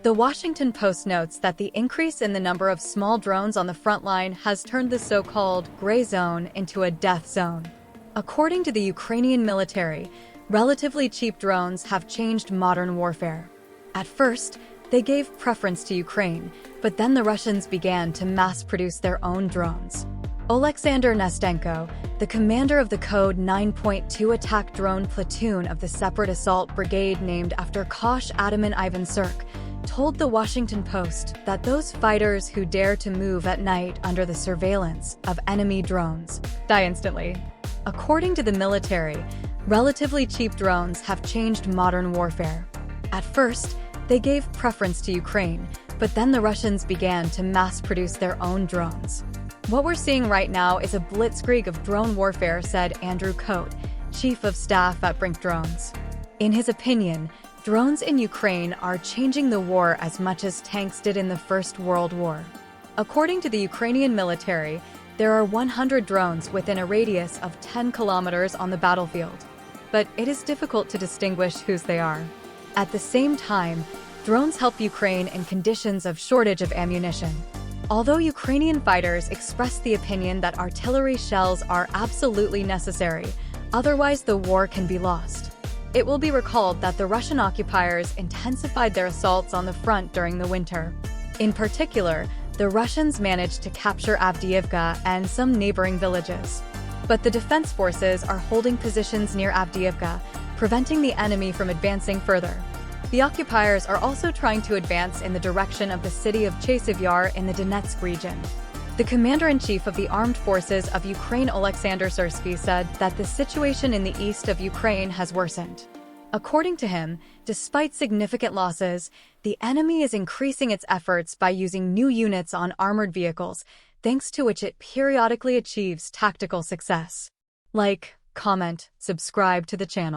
The Washington Post notes that the increase in the number of small drones on the front line has turned the so-called gray zone into a death zone. According to the Ukrainian military, relatively cheap drones have changed modern warfare. At first, they gave preference to Ukraine, but then the Russians began to mass-produce their own drones. Oleksandr Nestenko, the commander of the Code 9.2 attack drone platoon of the Separate Assault Brigade named after Kosh Ataman Ivan Sirk, told the Washington Post that those fighters who dare to move at night under the surveillance of enemy drones die instantly. According to the military, relatively cheap drones have changed modern warfare. At first, they gave preference to Ukraine, but then the Russians began to mass-produce their own drones. What we're seeing right now is a blitzkrieg of drone warfare, said Andrew Cote, chief of staff at Brink Drones. In his opinion, drones in Ukraine are changing the war as much as tanks did in the First World War. According to the Ukrainian military, there are 100 drones within a radius of 10 kilometers on the battlefield, but it is difficult to distinguish whose they are. At the same time, drones help Ukraine in conditions of shortage of ammunition. Although Ukrainian fighters expressed the opinion that artillery shells are absolutely necessary, otherwise the war can be lost. It will be recalled that the Russian occupiers intensified their assaults on the front during the winter. In particular, the Russians managed to capture Avdiivka and some neighboring villages. But the defense forces are holding positions near Avdiivka, preventing the enemy from advancing further. The occupiers are also trying to advance in the direction of the city of Chasiv Yar in the Donetsk region. The commander-in-chief of the armed forces of Ukraine, Oleksandr Syrsky, said that the situation in the east of Ukraine has worsened. According to him, despite significant losses, the enemy is increasing its efforts by using new units on armored vehicles, thanks to which it periodically achieves tactical success. Like, comment, subscribe to the channel.